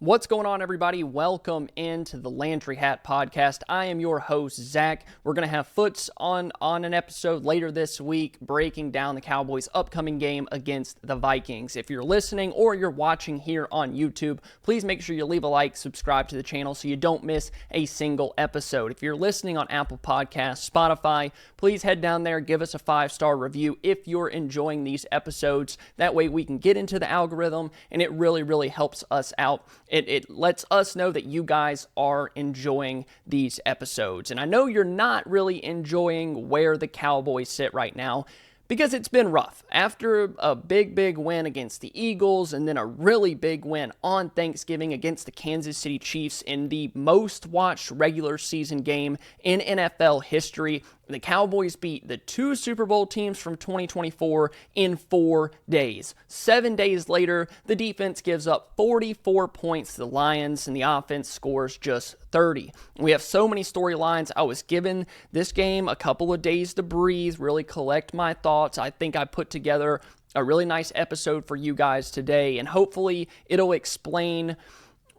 What's going on, everybody? Welcome into the Landry Hat podcast. I am your host, Zach. We're going to have Foots on an episode later this week breaking down the Cowboys' upcoming game against the Vikings. If you're listening or you're watching here on YouTube, please make sure you leave a like, subscribe to the channel so you don't miss a single episode. If you're listening on Apple Podcasts, Spotify, please head down there, give us a 5-star review if you're enjoying these episodes. That way we can get into the algorithm, and it really helps us out. It lets us know that you guys are enjoying these episodes. And I know you're not really enjoying where the Cowboys sit right now because it's been rough. After a big win against the Eagles and then a really big win on Thanksgiving against the Kansas City Chiefs in the most watched regular season game in NFL history, the Cowboys beat the 2 Super Bowl teams from 2024 in 4 days. 7 days later, the defense gives up 44 points to the Lions, and the offense scores just 30. We have so many storylines. I was given this game a couple of days to breathe, really collect my thoughts. I think I put together a really nice episode for you guys today, and hopefully it'll explain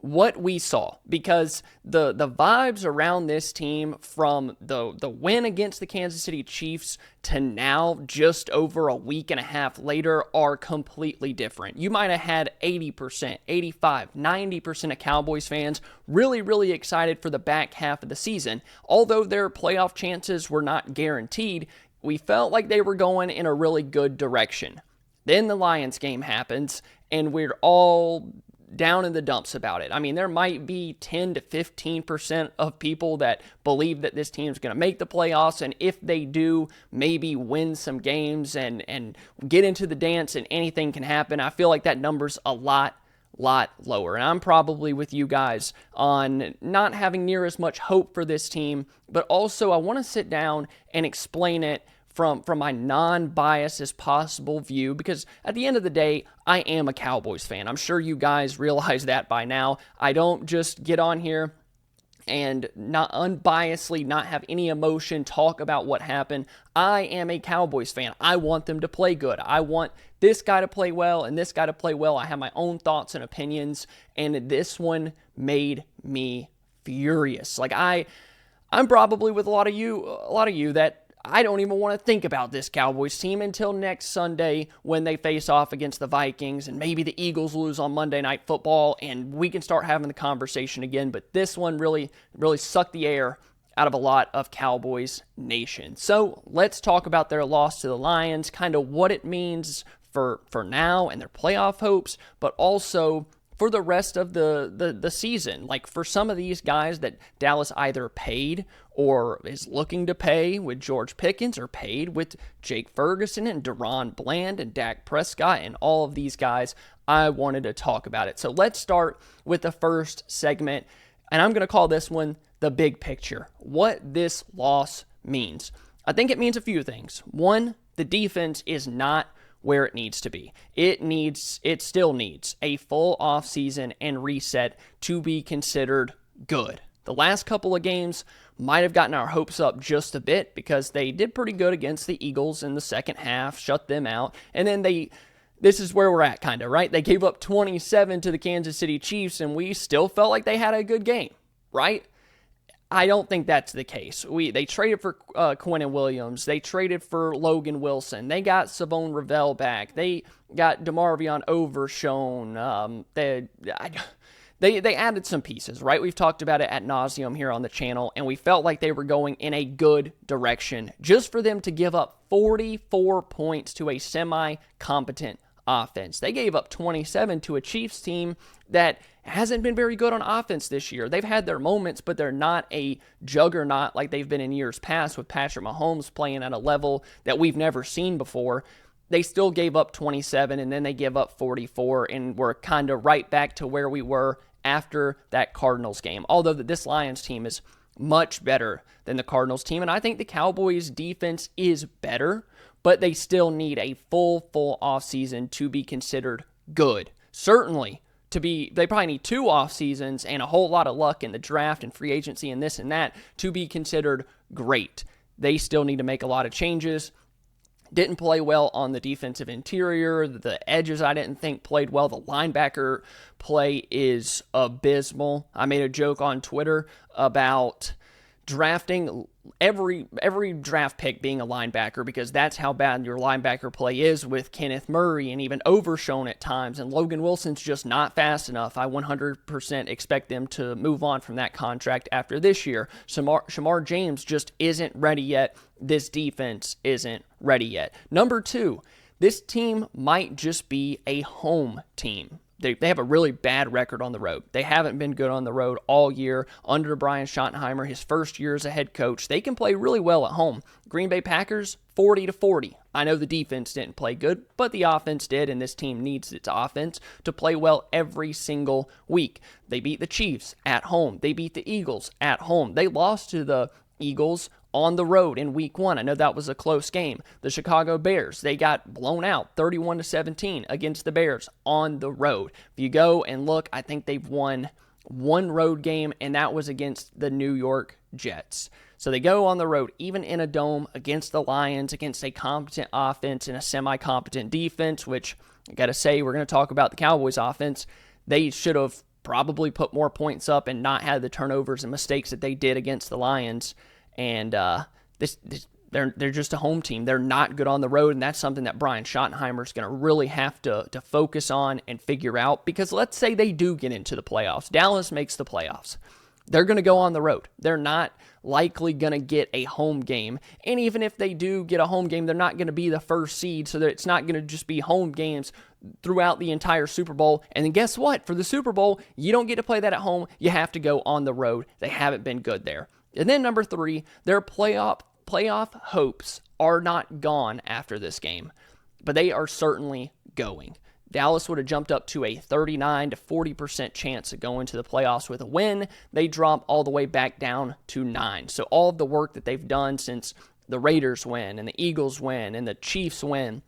what we saw, because the vibes around this team from the win against the Kansas City Chiefs to now, just over a week and a half later, are completely different. You might have had 80%, 85%, 90% of Cowboys fans really excited for the back half of the season. Although their playoff chances were not guaranteed, we felt like they were going in a really good direction. Then the Lions game happens, and we're all down in the dumps about it. I mean, there might be 10 to 15% of people that believe that this team's going to make the playoffs, and if they do, maybe win some games and get into the dance and anything can happen. I feel like that number's a lot lower. And I'm probably with you guys on not having near as much hope for this team, but also I want to sit down and explain it from my non-biased as possible view, because at the end of the day, I am a Cowboys fan. I'm sure you guys realize that by now. I don't just get on here and not unbiasedly, not have any emotion, talk about what happened. I am a Cowboys fan. I want them to play good. I want this guy to play well and this guy to play well. I have my own thoughts and opinions, and this one made me furious. Like I'm probably with a lot of you that I don't even want to think about this Cowboys team until next Sunday when they face off against the Vikings, and maybe the Eagles lose on Monday Night Football and we can start having the conversation again. But this one really sucked the air out of a lot of Cowboys Nation. So let's talk about their loss to the Lions, kind of what it means for now and their playoff hopes, but also for the rest of the season. Like, for some of these guys that Dallas either paid or is looking to pay with George Pickens, or paid with Jake Ferguson and Deron Bland and Dak Prescott and all of these guys, I wanted to talk about it. So let's start with the first segment, and I'm going to call this one the big picture. What this loss means. I think it means a few things. One, the defense is not where it needs to be. It still needs a full offseason and reset to be considered good. The last couple of games might have gotten our hopes up just a bit because they did pretty good against the Eagles in the second half, shut them out, and then this is where we're at, kind of, right? They gave up 27 to the Kansas City Chiefs, and we still felt like they had a good game, right? I don't think that's the case. They traded for Quinnen Williams. They traded for Logan Wilson. They got Savone Ravel back. They got DeMarvion Overshown. They added some pieces, right? We've talked about it ad nauseum here on the channel, and we felt like they were going in a good direction. Just for them to give up 44 points to a semi-competent offense. They gave up 27 to a Chiefs team that hasn't been very good on offense this year. They've had their moments, but they're not a juggernaut like they've been in years past, with Patrick Mahomes playing at a level that we've never seen before. They still gave up 27, and then they give up 44, and we're kind of right back to where we were after that Cardinals game. Although this Lions team is much better than the Cardinals team, and I think the Cowboys defense is better, but they still need a full offseason to be considered good. Certainly, they probably need 2 off seasons and a whole lot of luck in the draft and free agency and this and that to be considered great. They still need to make a lot of changes. Didn't play well on the defensive interior. The edges I didn't think played well. The linebacker play is abysmal. I made a joke on Twitter about drafting every draft pick being a linebacker because that's how bad your linebacker play is with Kenneth Murray and even Overshown at times. And Logan Wilson's just not fast enough. I 100% expect them to move on from that contract after this year. Shamar James just isn't ready yet. This defense isn't ready yet. Number 2, this team might just be a home team. They have a really bad record on the road. They haven't been good on the road all year under Brian Schottenheimer, his first year as a head coach. They can play really well at home. Green Bay Packers, 40-40. I know the defense didn't play good, but the offense did, and this team needs its offense to play well every single week. They beat the Chiefs at home. They beat the Eagles at home. They lost to the Eagles on the road in week 1. I know that was a close game. The Chicago Bears, they got blown out 31-17 against the Bears on the road. If you go and look, I think they've won one road game, and that was against the New York Jets. So they go on the road, even in a dome, against the Lions, against a competent offense and a semi-competent defense, which I got to say, we're going to talk about the Cowboys offense. They should have probably put more points up and not had the turnovers and mistakes that they did against the Lions. And they're just a home team. They're not good on the road, and that's something that Brian Schottenheimer is going to really have to focus on and figure out. Because let's say they do get into the playoffs. Dallas makes the playoffs. They're going to go on the road. They're not likely going to get a home game. And even if they do get a home game, they're not going to be the first seed, so that it's not going to just be home games throughout the entire Super Bowl. And then guess what? For the Super Bowl, you don't get to play that at home. You have to go on the road. They haven't been good there. And then number 3, their playoff hopes are not gone after this game, but they are certainly going. Dallas would have jumped up to a 39-40% chance of going to the playoffs with a win. They drop all the way back down to 9. So all of the work that they've done since the Raiders win and the Eagles win and the Chiefs win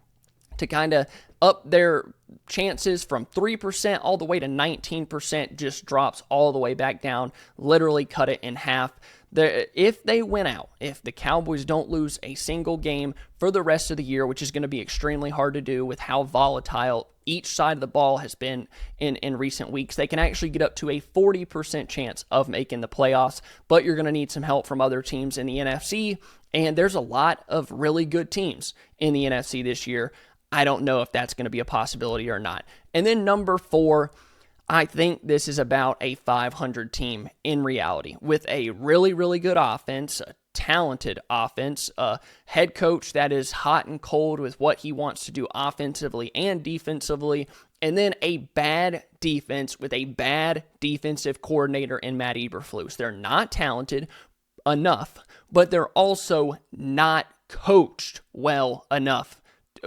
to kind of up their chances from 3% all the way to 19% just drops all the way back down, literally cut it in half. If they win out, if the Cowboys don't lose a single game for the rest of the year, which is going to be extremely hard to do with how volatile each side of the ball has been in recent weeks, they can actually get up to a 40% chance of making the playoffs, but you're going to need some help from other teams in the NFC, and there's a lot of really good teams in the NFC this year. I don't know if that's going to be a possibility or not. And then number 4, I think this is about a 500 team in reality with a really, really good offense, a talented offense, a head coach that is hot and cold with what he wants to do offensively and defensively, and then a bad defense with a bad defensive coordinator in Matt Eberflus. They're not talented enough, but they're also not coached well enough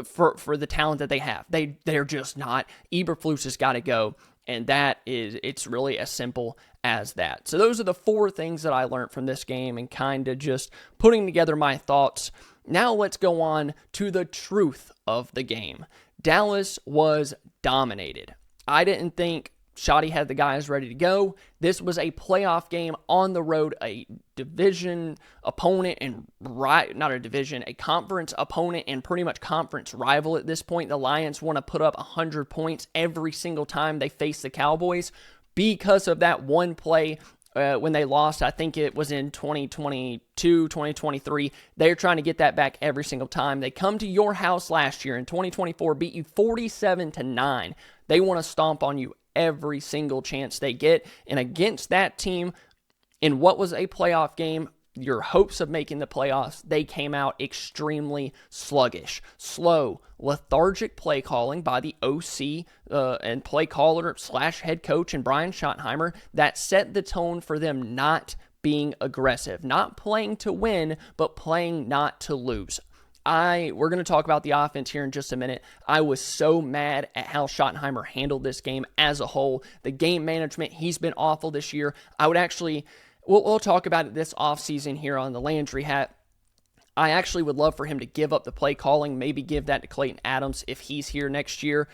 for the talent that they have. They're just not. Eberflus has got to go. And it's really as simple as that. So those are the 4 things that I learned from this game and kind of just putting together my thoughts. Now let's go on to the truth of the game. Dallas was dominated. I didn't think Shotty had the guys ready to go. This was a playoff game on the road, a division opponent and a conference opponent and pretty much conference rival at this point. The Lions want to put up 100 points every single time they face the Cowboys because of that one play when they lost. I think it was in 2022, 2023. They're trying to get that back every single time. They come to your house last year in 2024, beat you 47-9. They want to stomp on you every single chance they get. And against that team, in what was a playoff game, your hopes of making the playoffs, they came out extremely sluggish, slow, lethargic play calling by the OC and play caller / head coach and Brian Schottenheimer that set the tone for them not being aggressive, not playing to win, but playing not to lose. We're going to talk about the offense here in just a minute. I was so mad at how Schottenheimer handled this game as a whole. The game management, he's been awful this year. We'll talk about it this offseason here on the Landry Hat. I actually would love for him to give up the play calling, maybe give that to Clayton Adams if he's here next year.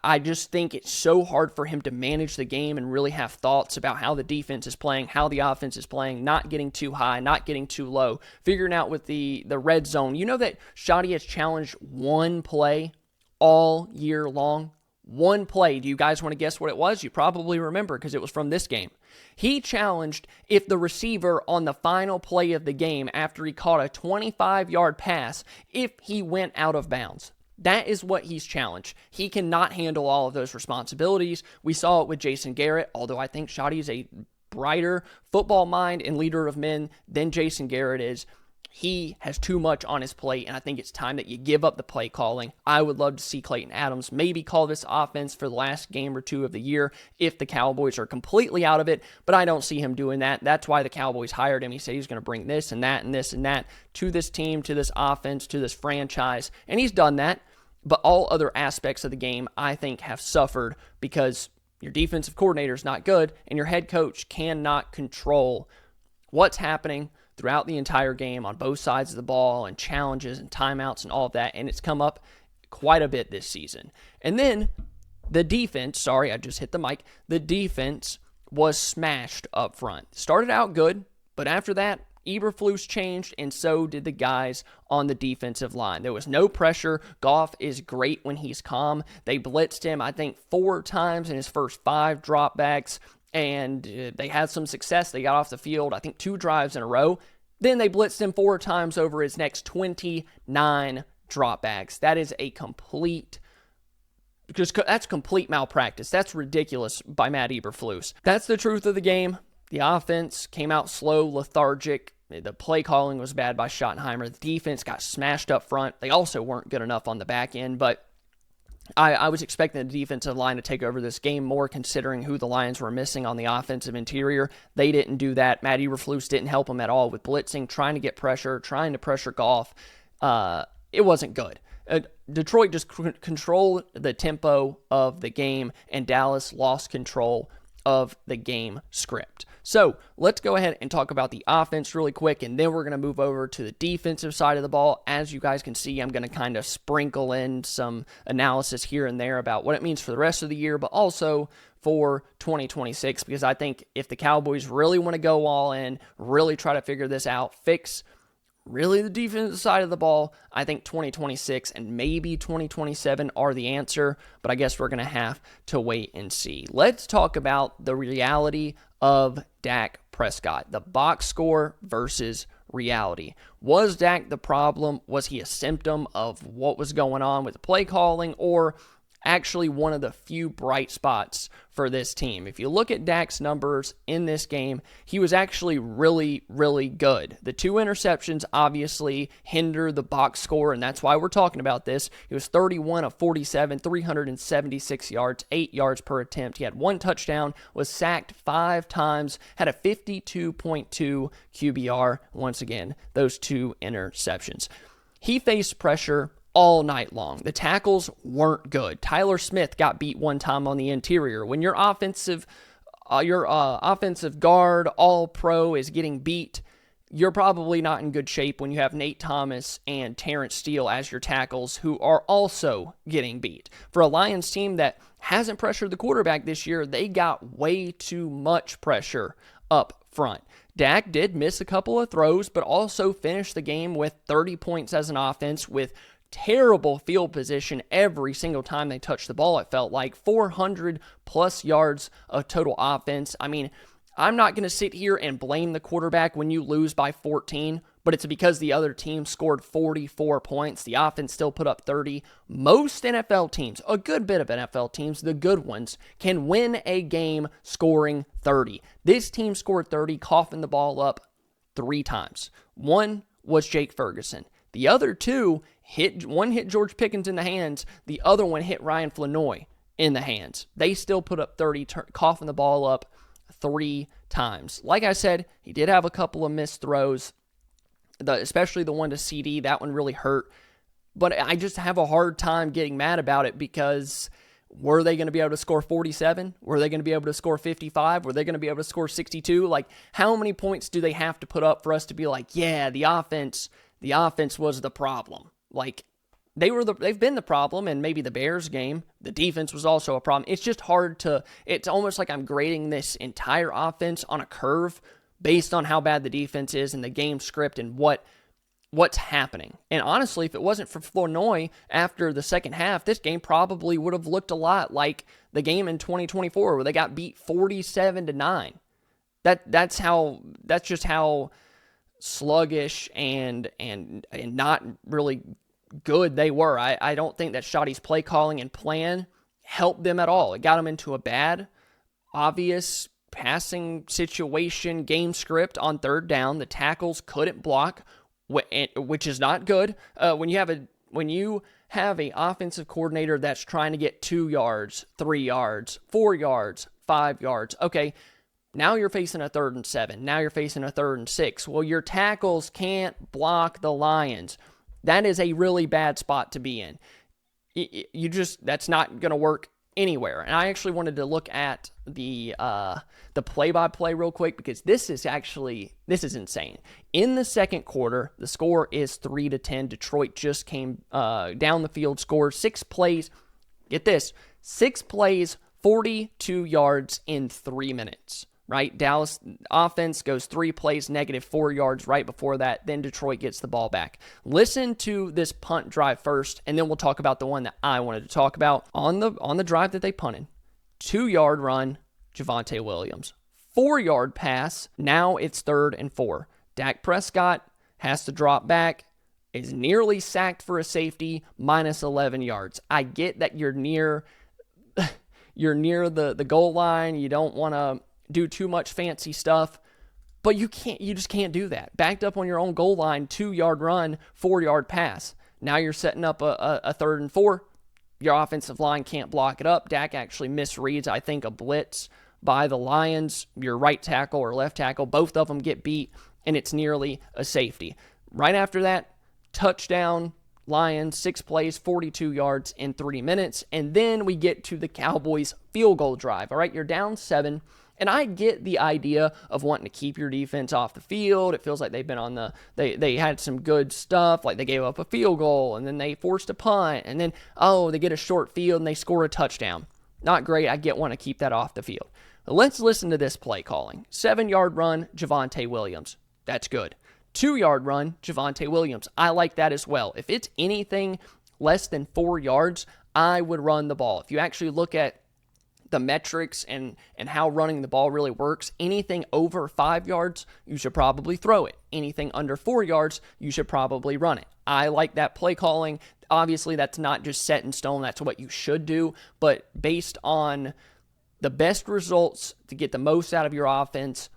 I just think it's so hard for him to manage the game and really have thoughts about how the defense is playing, how the offense is playing, not getting too high, not getting too low, figuring out with the red zone. You know that Shoddy has challenged one play all year long? One play. Do you guys want to guess what it was? You probably remember because it was from this game. He challenged if the receiver on the final play of the game after he caught a 25-yard pass, if he went out of bounds. That is what he's challenged. He cannot handle all of those responsibilities. We saw it with Jason Garrett, although I think Shoddy is a brighter football mind and leader of men than Jason Garrett is. He has too much on his plate, and I think it's time that you give up the play calling. I would love to see Clayton Adams maybe call this offense for the last game or two of the year if the Cowboys are completely out of it, but I don't see him doing that. That's why the Cowboys hired him. He said he's going to bring this and that and this and that to this team, to this offense, to this franchise, and he's done that. But all other aspects of the game, I think, have suffered because your defensive coordinator is not good and your head coach cannot control what's happening throughout the entire game on both sides of the ball and challenges and timeouts and all of that, and it's come up quite a bit this season. And then the defense, sorry, I just hit the mic, the defense was smashed up front. Started out good, but after that, Eberflus changed, and so did the guys on the defensive line. There was no pressure. Goff is great when he's calm. They blitzed him, I think, 4 times in his first 5 dropbacks, and they had some success. They got off the field, I think, 2 drives in a row. Then they blitzed him 4 times over his next 29 dropbacks. That is a complete... that's complete malpractice. That's ridiculous by Matt Eberflus. That's the truth of the game. The offense came out slow, lethargic. The play calling was bad by Schottenheimer. The defense got smashed up front. They also weren't good enough on the back end, but I was expecting the defensive line to take over this game more considering who the Lions were missing on the offensive interior. They didn't do that. Matt Eberflus didn't help them at all with blitzing, trying to get pressure, trying to pressure Goff. It wasn't good. Detroit just controlled the tempo of the game, and Dallas lost control of the game script. So let's go ahead and talk about the offense really quick, and then we're going to move over to the defensive side of the ball. As you guys can see, I'm going to kind of sprinkle in some analysis here and there about what it means for the rest of the year, but also for 2026, because I think if the Cowboys really want to go all in, really try to figure this out, fix really the defensive side of the ball, I think 2026 and maybe 2027 are the answer, but I guess we're going to have to wait and see. Let's talk about the reality of Dak Prescott, the box score versus reality. Was Dak the problem? Was he a symptom of what was going on with the play calling, or actually one of the few bright spots for this team? If you look at Dak's numbers in this game, he was actually really, really good. The 2 interceptions obviously hinder the box score, and that's why we're talking about this. He was 31 of 47, 376 yards, 8 yards per attempt. He had 1 touchdown, was sacked 5 times, had a 52.2 QBR. Once again, those 2 interceptions. He faced pressure all night long. The tackles weren't good. Tyler Smith got beat 1 time on the interior. When your offensive guard, all-pro, is getting beat, you're probably not in good shape when you have Nate Thomas and Terrence Steele as your tackles, who are also getting beat. For a Lions team that hasn't pressured the quarterback this year, they got way too much pressure up front. Dak did miss a couple of throws, but also finished the game with 30 points as an offense, with terrible field position every single time they touched the ball. It felt like 400 plus yards of total offense. I mean, I'm not going to sit here and blame the quarterback when you lose by 14, but it's because the other team scored 44 points. The offense still put up 30. Most NFL teams, a good bit of NFL teams, the good ones, can win a game scoring 30. This team scored 30, coughing the ball up 3 times. One was Jake Ferguson. The other 2 one hit George Pickens in the hands. The other one hit Ryan Flanoy in the hands. They still put up 30, coughing the ball up 3 times. Like I said, he did have a couple of missed throws, especially the one to CD. That one really hurt. But I just have a hard time getting mad about it because were they going to be able to score 47? Were they going to be able to score 55? Were they going to be able to score 62? Like, how many points do they have to put up for us to be like, yeah, the offense was the problem? Like, they've been the problem, and maybe the Bears game, the defense was also a problem. It's just hard it's almost like I'm grading this entire offense on a curve based on how bad the defense is and the game script and what's happening. And honestly, if it wasn't for Flournoy after the second half, this game probably would have looked a lot like the game in 2024 where they got beat 47-9. That's just how sluggish and not really good they were. I don't think that Shoddy's play calling and plan helped them at all. It got them into a bad, obvious passing situation, game script on third down. The tackles couldn't block, which is not good. When you have a offensive coordinator that's trying to get 2 yards, 3 yards, 4 yards, 5 yards, okay, now you're facing a 3rd and 7. Now you're facing a 3rd and 6. Well, your tackles can't block the Lions. That is a really bad spot to be in. That's not going to work anywhere. And I actually wanted to look at the play-by-play real quick because this is insane. In the second quarter, the score is 3-10. Detroit just came down the field, scored 6 plays. Get this, 6 plays, 42 yards in 3 minutes. Right? Dallas offense goes 3 plays, -4 yards right before that. Then Detroit gets the ball back. Listen to this punt drive first, and then we'll talk about the one that I wanted to talk about. On the drive that they punted, 2-yard run, Javonte Williams. 4-yard pass, now it's 3rd and 4. Dak Prescott has to drop back, is nearly sacked for a safety, -11 yards. I get that you're near the goal line. You don't want to do too much fancy stuff, but you just can't do that. Backed up on your own goal line, 2-yard run, 4-yard pass. Now you're setting up a 3rd and 4. Your offensive line can't block it up. Dak actually misreads, I think, a blitz by the Lions. Your right tackle or left tackle, both of them get beat, and it's nearly a safety. Right after that, touchdown, Lions, 6 plays, 42 yards in 3 minutes, and then we get to the Cowboys field goal drive. All right, you're down 7. And I get the idea of wanting to keep your defense off the field. It feels like they've been they had some good stuff, like they gave up a field goal, and then they forced a punt, and then, they get a short field, and they score a touchdown. Not great. I want to keep that off the field. But let's listen to this play calling. 7-yard run, Javonte Williams. That's good. 2-yard run, Javonte Williams. I like that as well. If it's anything less than 4 yards, I would run the ball. If you actually look at the metrics and how running the ball really works, anything over 5 yards, you should probably throw it. Anything under 4 yards, you should probably run it. I like that play calling. Obviously, that's not just set in stone. That's what you should do. But based on the best results to get the most out of your offense,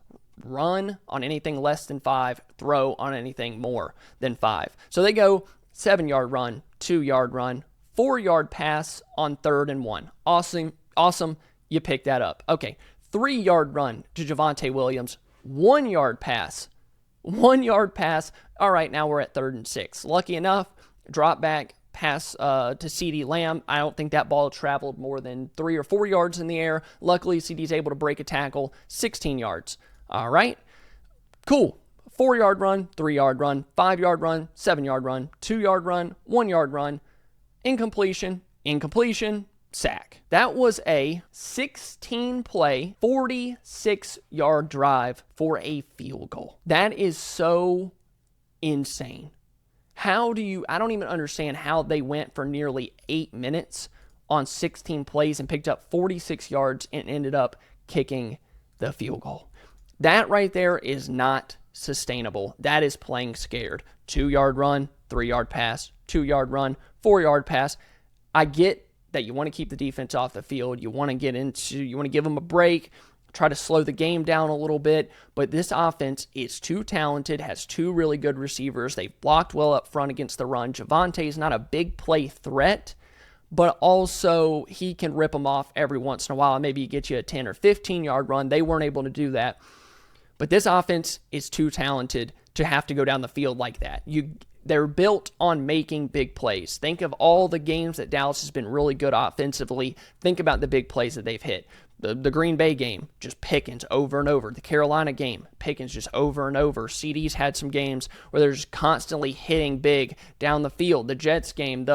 run on anything less than 5, throw on anything more than 5. So they go 7-yard run, 2-yard run, 4-yard pass on 3rd and 1. Awesome, you pick that up. Okay, 3-yard run to Javonte Williams, 1-yard pass. 1-yard pass. All right, now we're at 3rd and 6. Lucky enough, drop back, pass to CeeDee Lamb. I don't think that ball traveled more than 3 or 4 yards in the air. Luckily, CeeDee's able to break a tackle, 16 yards. All right, cool. 4-yard run, 3-yard run, 5-yard run, 7-yard run, 2-yard run, 1-yard run, incompletion, sack. That was a 16-play, 46-yard drive for a field goal. That is so insane. I don't even understand how they went for nearly 8 minutes on 16 plays and picked up 46 yards and ended up kicking the field goal. That right there is not sustainable. That is playing scared. 2-yard run, 3-yard pass, 2-yard run, 4-yard pass. I get that you want to keep the defense off the field. You want to give them a break, try to slow the game down a little bit. But this offense is too talented, has 2 really good receivers. They've blocked well up front against the run. Javonte's not a big play threat, but also he can rip them off every once in a while. Maybe get you a 10 or 15-yard run. They weren't able to do that. But this offense is too talented to have to go down the field like that. They're built on making big plays. Think of all the games that Dallas has been really good offensively. Think about the big plays that they've hit. The Green Bay game, just Pickens over and over. The Carolina game, Pickens just over and over. CD's had some games where they're just constantly hitting big down the field. The Jets game,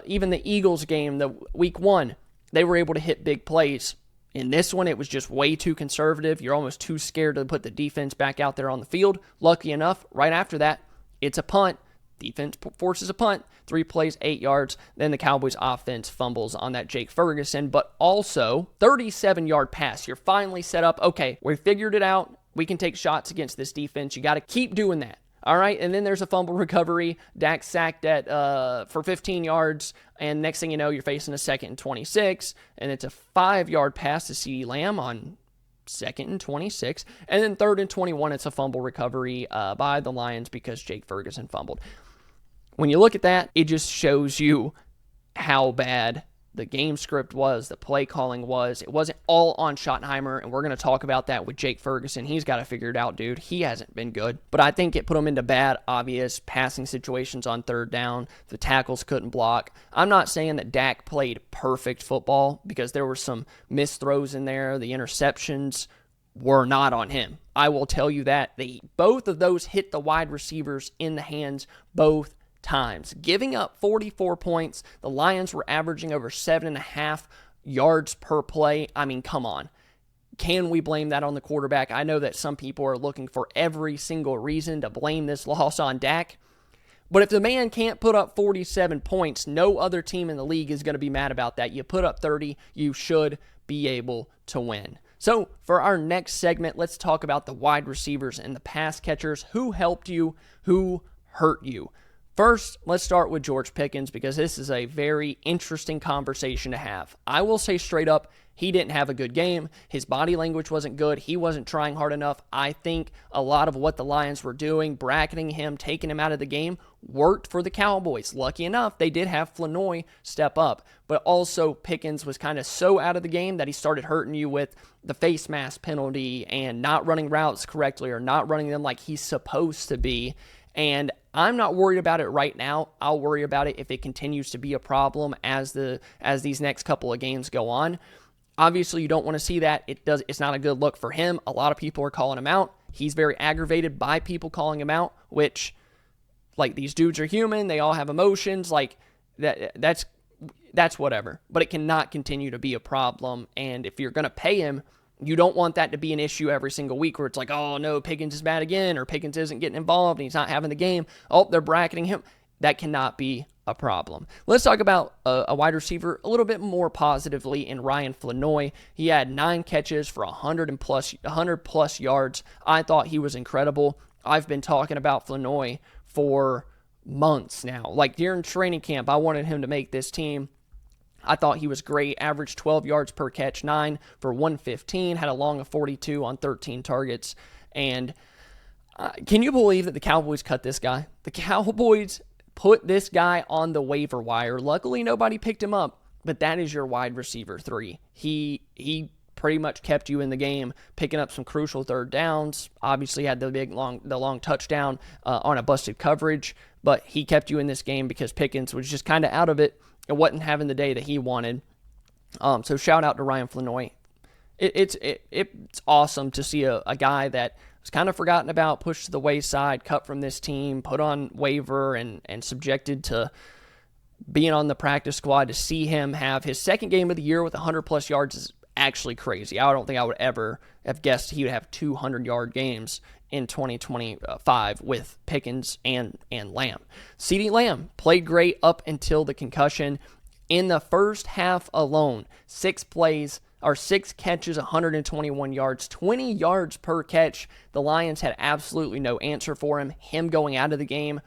even the Eagles game, the week 1, they were able to hit big plays. In this one, it was just way too conservative. You're almost too scared to put the defense back out there on the field. Lucky enough, right after that, it's a punt. Defense forces a punt, 3 plays, 8 yards. Then the Cowboys offense fumbles on that Jake Ferguson, but also 37-yard pass. You're finally set up. Okay, we figured it out. We can take shots against this defense. You got to keep doing that. All right, and then there's a fumble recovery. Dak sacked for 15 yards, and next thing you know, you're facing a 2nd and 26, and it's a 5-yard pass to CeeDee Lamb on 2nd and 26, and then 3rd and 21, it's a fumble recovery by the Lions because Jake Ferguson fumbled. When you look at that, it just shows you how bad the game script was, the play calling was. It wasn't all on Schottenheimer, and we're going to talk about that with Jake Ferguson. He's got to figure it out, dude. He hasn't been good. But I think it put him into bad, obvious passing situations on 3rd down. The tackles couldn't block. I'm not saying that Dak played perfect football because there were some missed throws in there. The interceptions were not on him. I will tell you that. Both of those hit the wide receivers in the hands both times. Giving up 44 points. The Lions were averaging over 7.5 yards per play. I mean, come on. Can we blame that on the quarterback? I know that some people are looking for every single reason to blame this loss on Dak. But if the man can't put up 47 points, no other team in the league is going to be mad about that. You put up 30, you should be able to win. So for our next segment, let's talk about the wide receivers and the pass catchers. Who helped you? Who hurt you? First, let's start with George Pickens because this is a very interesting conversation to have. I will say straight up, he didn't have a good game. His body language wasn't good. He wasn't trying hard enough. I think a lot of what the Lions were doing, bracketing him, taking him out of the game, worked for the Cowboys. Lucky enough, they did have Flournoy step up. But also, Pickens was kind of so out of the game that he started hurting you with the face mask penalty and not running routes correctly or not running them like he's supposed to be. And I'm not worried about it right now. I'll worry about it if it continues to be a problem as these next couple of games go on. Obviously, you don't want to see that. It's not a good look for him. A lot of people are calling him out. He's very aggravated by people calling him out, which, like, these dudes are human. They all have emotions. Like, that's whatever. But it cannot continue to be a problem. And if you're going to pay him, you don't want that to be an issue every single week where it's like, oh, no, Pickens is bad again, or Pickens isn't getting involved and he's not having the game. Oh, they're bracketing him. That cannot be a problem. Let's talk about a wide receiver a little bit more positively in Ryan Flournoy. He had 9 catches for 100 plus yards. I thought he was incredible. I've been talking about Flournoy for months now. Like during training camp, I wanted him to make this team. I thought he was great. Averaged 12 yards per catch, 9 for 115, had a long of 42 on 13 targets. And can you believe that the Cowboys cut this guy? The Cowboys put this guy on the waiver wire. Luckily, nobody picked him up, but that is your wide receiver 3. He pretty much kept you in the game, picking up some crucial 3rd downs. Obviously, had the long touchdown on a busted coverage, but he kept you in this game because Pickens was just kind of out of it. It wasn't having the day that he wanted. So shout out to Ryan Flournoy. It's awesome to see a guy that was kind of forgotten about, pushed to the wayside, cut from this team, put on waiver, and subjected to being on the practice squad. To see him have his 2nd game of the year with 100-plus yards is actually crazy. I don't think I would ever have guessed he would have 200-yard games in 2025 with Pickens and Lamb. CeeDee Lamb played great up until the concussion. In the first half alone, 6 catches, 121 yards, 20 yards per catch. The Lions had absolutely no answer for him. Him going out of the game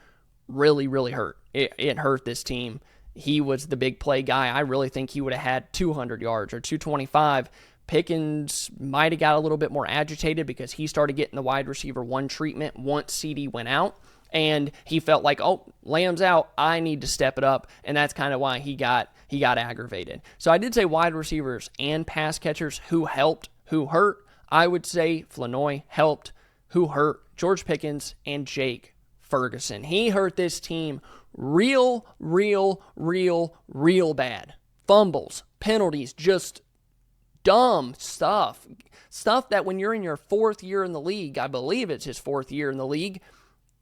really, really hurt. It hurt this team. He was the big play guy. I really think he would have had 200 yards or 225. Pickens might have got a little bit more agitated because he started getting the wide receiver 1 treatment once CD went out, and he felt like, oh, Lamb's out, I need to step it up, and that's kind of why he got aggravated. So I did say wide receivers and pass catchers who helped, who hurt. I would say Flournoy helped. Who hurt? George Pickens and Jake Ferguson. He hurt this team real bad. Fumbles, penalties, just dumb stuff. Stuff that when you're in your 4th year in the league, I believe it's his 4th year in the league,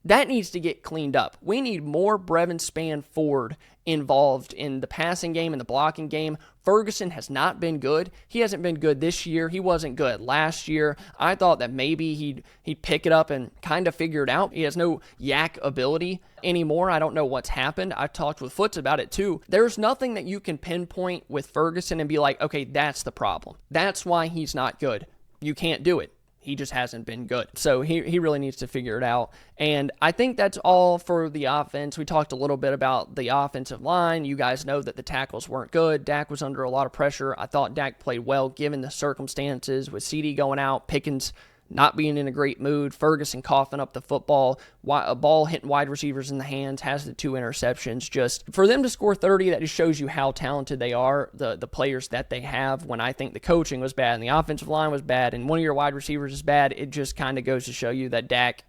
that needs to get cleaned up. We need more Brevin Spann-Ford involved in the passing game and the blocking game. Ferguson has not been good. He hasn't been good this year. He wasn't good last year. I thought that maybe he'd pick it up and kind of figure it out. He has no yak ability anymore. I don't know what's happened. I've talked with Foots about it too. There's nothing that you can pinpoint with Ferguson and be like, okay, that's the problem. That's why he's not good. You can't do it. He just hasn't been good. So he really needs to figure it out. And I think that's all for the offense. We talked a little bit about the offensive line. You guys know that the tackles weren't good. Dak was under a lot of pressure. I thought Dak played well given the circumstances with CD going out, Pickens not being in a great mood, Ferguson coughing up the football, a ball hitting wide receivers in the hands, has the 2 interceptions. Just for them to score 30, that just shows you how talented they are, the players that they have. When I think the coaching was bad and the offensive line was bad and one of your wide receivers is bad, it just kind of goes to show you that Dak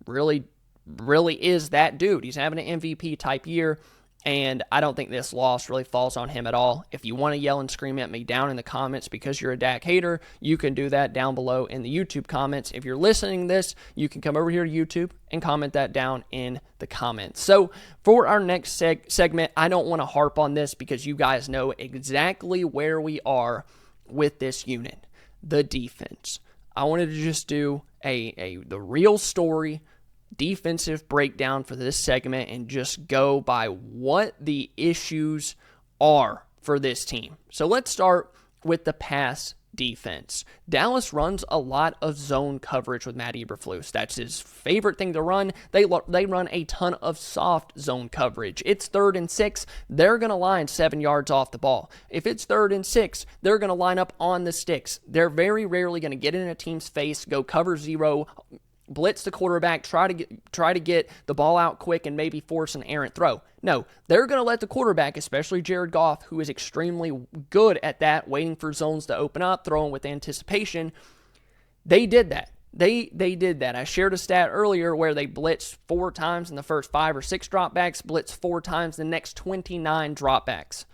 really is that dude. He's having an MVP type year. And I don't think this loss really falls on him at all. If you want to yell and scream at me down in the comments because you're a Dak hater, you can do that down below in the YouTube comments. If you're listening to this, you can come over here to YouTube and comment that down in the comments. So for our next segment, I don't want to harp on this because you guys know exactly where we are with this unit, the defense. I wanted to just do the real story defensive breakdown for this segment and just go by what the issues are for this team. So let's start with the pass defense. Dallas runs a lot of zone coverage with Matt Eberflus. That's his favorite thing to run. They run a ton of soft zone coverage. It's 3rd and 6. They're going to line 7 yards off the ball. If it's 3rd and 6, they're going to line up on the sticks. They're very rarely going to get in a team's face, go cover 0, blitz the quarterback, try to get the ball out quick and maybe force an errant throw. No, they're going to let the quarterback, especially Jared Goff, who is extremely good at that, waiting for zones to open up, throwing with anticipation. They did that. They did that. I shared a stat earlier where they blitzed 4 times in the first 5 or 6 dropbacks, blitzed 4 times the next 29 dropbacks.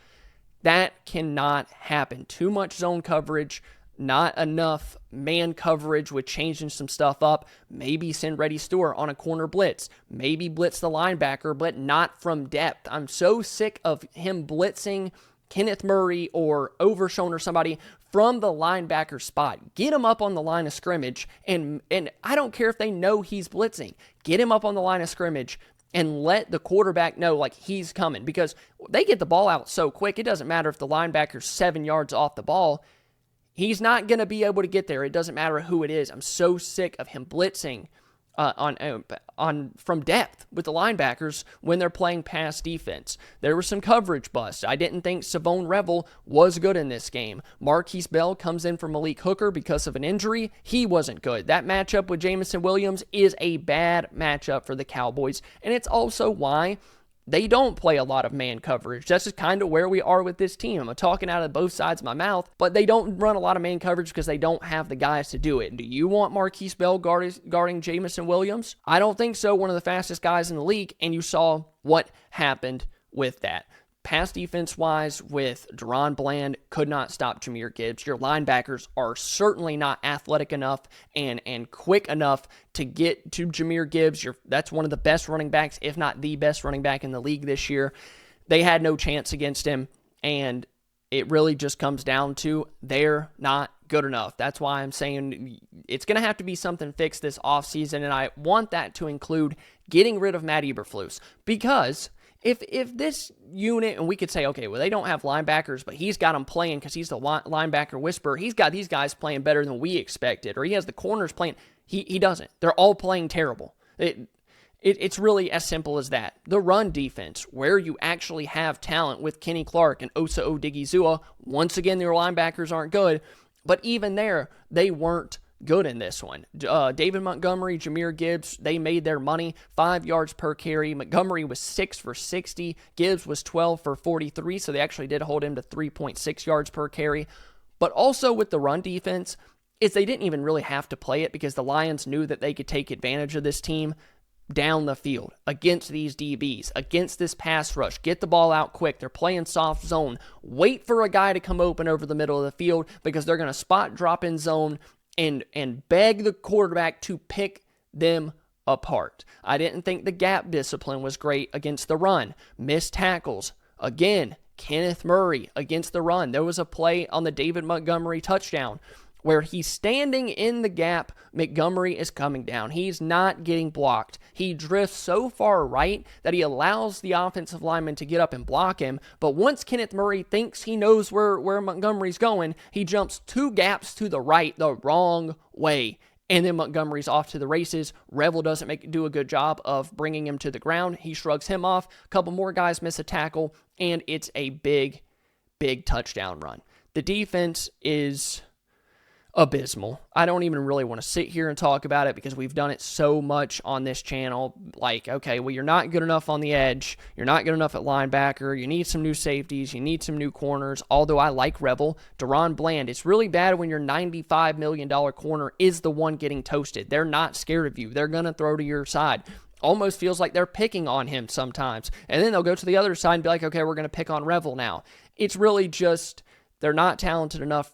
That cannot happen. Too much zone coverage. Not enough man coverage with changing some stuff up. Maybe send Reddy Stewart on a corner blitz. Maybe blitz the linebacker, but not from depth. I'm so sick of him blitzing Kenneth Murray or Overshown or somebody from the linebacker spot. Get him up on the line of scrimmage, and I don't care if they know he's blitzing. Get him up on the line of scrimmage and let the quarterback know like he's coming, because they get the ball out so quick. It doesn't matter if the linebacker's 7 yards off the ball. He's not going to be able to get there. It doesn't matter who it is. I'm so sick of him blitzing on from depth with the linebackers when they're playing pass defense. There was some coverage busts. I didn't think Savone Revel was good in this game. Marquise Bell comes in for Malik Hooker because of an injury. He wasn't good. That matchup with Jameson Williams is a bad matchup for the Cowboys, and it's also why they don't play a lot of man coverage. That's just kind of where we are with this team. I'm talking out of both sides of my mouth, but they don't run a lot of man coverage because they don't have the guys to do it. Do you want Marquise Bell guarding Jameson Williams? I don't think so. One of the fastest guys in the league, and you saw what happened with that. Pass defense-wise, with Deron Bland, could not stop Jahmyr Gibbs. Your linebackers are certainly not athletic enough and quick enough to get to Jahmyr Gibbs. That's one of the best running backs, if not the best running back in the league this year. They had no chance against him, and it really just comes down to they're not good enough. That's why I'm saying it's going to have to be something fixed this offseason, and I want that to include getting rid of Matt Eberflus, because If this unit, and we could say, okay, well, they don't have linebackers, but he's got them playing because he's the linebacker whisperer. He's got these guys playing better than we expected, or he has the corners playing. He doesn't. They're all playing terrible. It's really as simple as that. The run defense, where you actually have talent with Kenny Clark and Osa Odigizua, once again, their linebackers aren't good, but even there, they weren't good in this one. David Montgomery, Jahmyr Gibbs, they made their money. 5 yards per carry. Montgomery was 6 for 60. Gibbs was 12 for 43, so they actually did hold him to 3.6 yards per carry. But also with the run defense, is they didn't even really have to play it because the Lions knew that they could take advantage of this team. down the field against these DBs, against this pass rush. Get the ball out quick. They're playing soft zone. Wait for a guy to come open over the middle of the field because they're going to spot drop in zone and beg the quarterback to pick them apart. I didn't think the gap discipline was great against the run. Missed tackles. Again, Kenneth Murray against the run. There was a play on the David Montgomery touchdown where he's standing in the gap. Montgomery is coming down. He's not getting blocked. He drifts so far right that he allows the offensive lineman to get up and block him. But once Kenneth Murray thinks he knows where Montgomery's going, he jumps 2 gaps to the right the wrong way. And then Montgomery's off to the races. Revel doesn't do a good job of bringing him to the ground. He shrugs him off. A couple more guys miss a tackle, and it's a big, big touchdown run. The defense is abysmal. I don't even really want to sit here and talk about it because we've done it so much on this channel. Like, okay, well, you're not good enough on the edge. You're not good enough at linebacker. You need some new safeties. You need some new corners. Although I like Revel. Deron Bland, it's really bad when your $95 million corner is the one getting toasted. They're not scared of you. They're going to throw to your side. Almost feels like they're picking on him sometimes. And then they'll go to the other side and be like, okay, we're going to pick on Revel now. It's really just they're not talented enough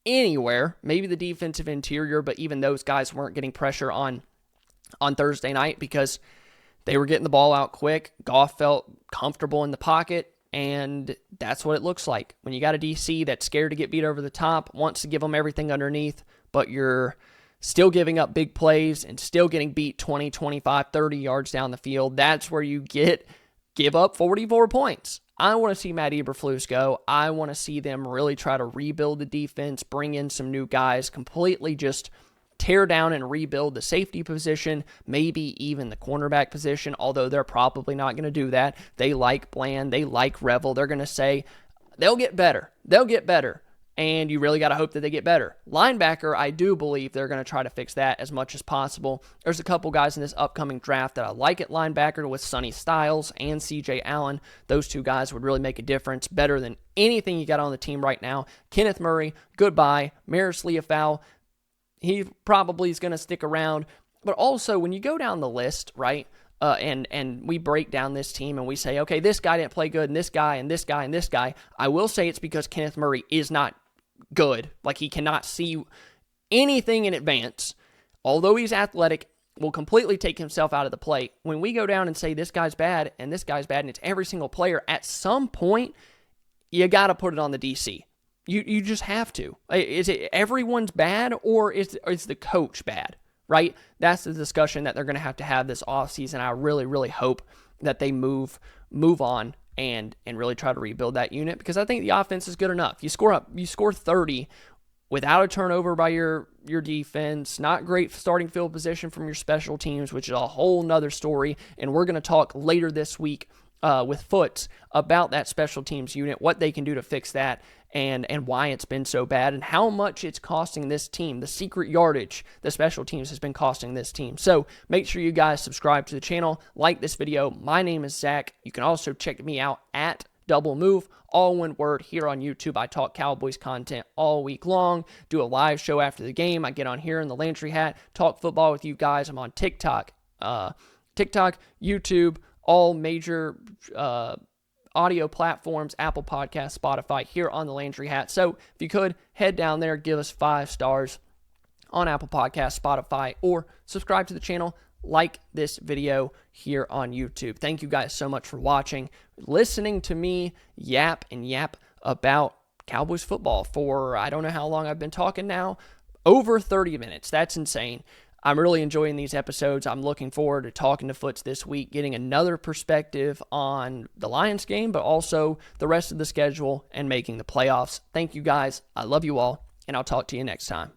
anywhere. Maybe the defensive interior, but even those guys weren't getting pressure on Thursday night because they were getting the ball out quick. Goff felt comfortable in the pocket, and that's what it looks like. When you got a DC that's scared to get beat over the top, wants to give them everything underneath, but you're still giving up big plays and still getting beat 20, 25, 30 yards down the field, that's where you give up 44 points. I want to see Matt Eberflus go. I want to see them really try to rebuild the defense, bring in some new guys, completely just tear down and rebuild the safety position, maybe even the cornerback position, although they're probably not going to do that. They like Bland. They like Revel. They're going to say, they'll get better. They'll get better. And you really got to hope that they get better. Linebacker, I do believe they're going to try to fix that as much as possible. There's a couple guys in this upcoming draft that I like at linebacker with Sonny Styles and CJ Allen. Those 2 guys would really make a difference, better than anything you got on the team right now. Kenneth Murray, goodbye. Maris Leafau, he probably is going to stick around. But also, when you go down the list, right, and we break down this team and we say, okay, this guy didn't play good, and this guy, and this guy, and this guy, I will say it's because Kenneth Murray is not good. Like, he cannot see anything in advance. Although he's athletic, will completely take himself out of the play. When we go down and say this guy's bad and this guy's bad, and it's every single player, at some point, you got to put it on the DC. You just have to. Is it everyone's bad, or is the coach bad, right? That's the discussion that they're going to have this offseason. I really, really hope that they move on and really try to rebuild that unit, because I think the offense is good enough. You score 30 without a turnover by your defense, not great starting field position from your special teams, which is a whole nother story, and we're going to talk later this week with Foots about that special teams unit, what they can do to fix that, and why it's been so bad, and how much it's costing this team, the secret yardage the special teams has been costing this team. So make sure you guys subscribe to the channel, like this video. My name is Zach. You can also check me out at Double Move, all one word, here on YouTube. I talk Cowboys content all week long, do a live show after the game. I get on here in the Landry Hat, talk football with you guys. I'm on TikTok, YouTube, all major audio platforms, Apple Podcasts, Spotify, here on the Landry Hat. So if you could, head down there, give us 5 stars on Apple Podcasts, Spotify, or subscribe to the channel, like this video here on YouTube. Thank you guys so much for watching, listening to me yap about Cowboys football for, I don't know how long I've been talking now, over 30 minutes. That's insane. I'm really enjoying these episodes. I'm looking forward to talking to Foots this week, getting another perspective on the Lions game, but also the rest of the schedule and making the playoffs. Thank you guys. I love you all, and I'll talk to you next time.